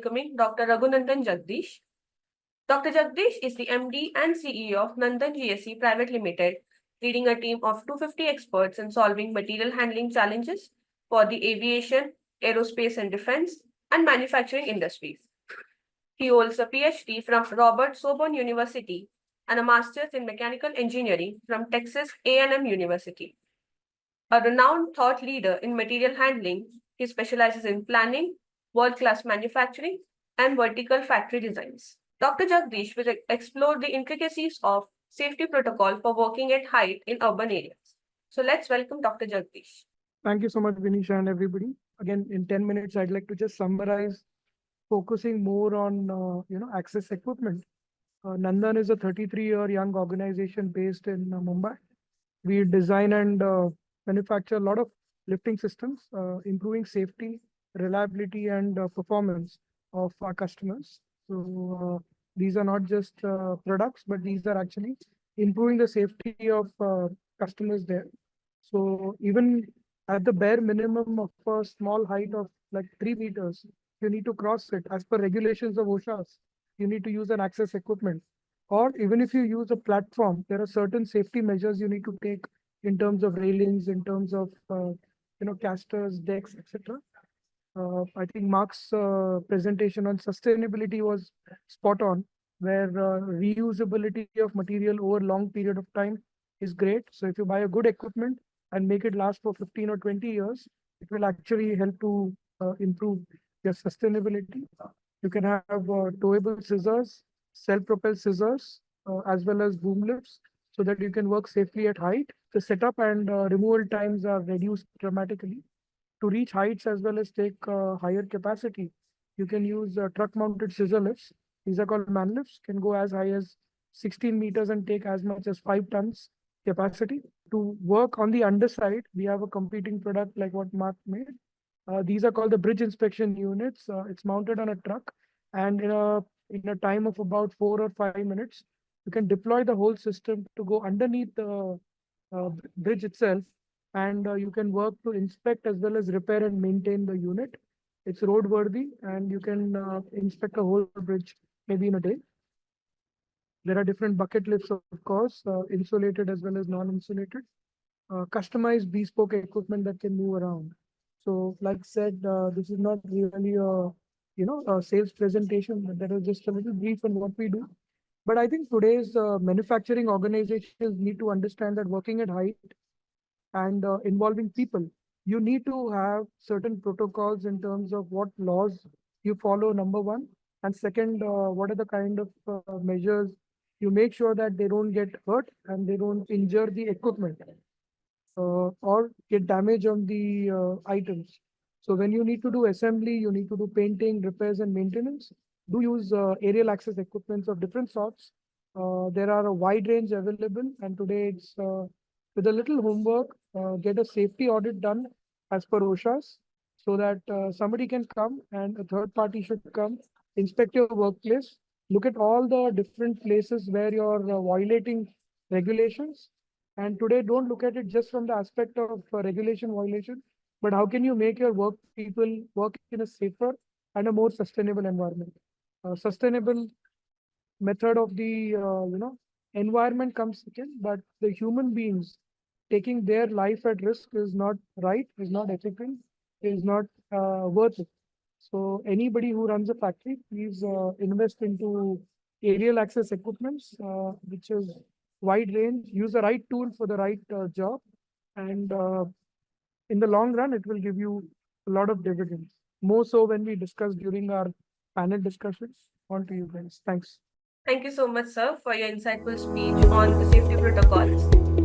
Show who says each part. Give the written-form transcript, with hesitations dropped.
Speaker 1: welcoming Dr. Raghunandan Jagdish. Dr. Jagdish is the MD and CEO of Nandan GSE Pvt Ltd, leading a team of 250 experts in solving material handling challenges for the aviation, aerospace and defense, and manufacturing industries. He holds a PhD from Robert Sobourn University and a master's in mechanical engineering from Texas A&M University. A renowned thought leader in material handling, he specializes in planning, world-class manufacturing, and vertical factory designs. Dr. Jagdish will explore the intricacies of safety protocol for working at height in urban areas. So let's welcome Dr. Jagdish.
Speaker 2: Thank you so much, Vinisha, and everybody. Again, in 10 minutes, I'd like to just summarize, focusing more on access equipment. Nandan is a 33-year young organization based in Mumbai. We design and manufacture a lot of lifting systems, improving safety, reliability, and performance of our customers. So these are not just products, but these are actually improving the safety of customers there. So even at the bare minimum of a small height of like 3 meters, you need to cross it as per regulations of OSHA's. You need to use an access equipment. Or even if you use a platform, there are certain safety measures you need to take in terms of railings, in terms of casters, decks, etc. I think Mark's presentation on sustainability was spot on, where reusability of material over a long period of time is great. So if you buy a good equipment and make it last for 15 or 20 years, it will actually help to improve your sustainability. You can have towable scissors, self-propelled scissors, as well as boom lifts, so that you can work safely at height. The setup and removal times are reduced dramatically. To reach heights as well as take higher capacity, you can use truck-mounted scissor lifts. These are called man lifts, can go as high as 16 meters and take as much as 5 tons capacity. To work on the underside, we have a competing product like what Mark made. These are called the bridge inspection units. It's mounted on a truck, and in a time of about 4 or 5 minutes, you can deploy the whole system to go underneath the bridge itself, and you can work to inspect as well as repair and maintain the unit. It's roadworthy, and you can inspect a whole bridge maybe in a day. There are different bucket lifts, of course, insulated as well as non-insulated. Customized bespoke equipment that can move around. So, like said, this is not really a sales presentation, but that is just a little brief on what we do. But I think today's manufacturing organizations need to understand that working at height and involving people, you need to have certain protocols in terms of what laws you follow, number one. And second, what are the kind of measures you make sure that they don't get hurt and they don't injure the equipment or get damage on the items. So when you need to do assembly, you need to do painting, repairs and maintenance, do use aerial access equipments of different sorts. There are a wide range available, and today it's with a little homework, get a safety audit done as per OSHA's, so that somebody can come and a third party should come, inspect your workplace, look at all the different places where you're violating regulations. And today, don't look at it just from the aspect of regulation violation, but how can you make your work people work in a safer and a more sustainable environment? Sustainable method of the environment comes second, but the human beings taking their life at risk is not right, is not ethical, is not worth it. So anybody who runs a factory, please invest into aerial access equipments, which is wide range, use the right tool for the right job, and in the long run, it will give you a lot of dividends. More so when we discuss during our panel discussions. On to you guys. Thanks.
Speaker 1: Thank you so much, sir, for your insightful speech on the safety protocols.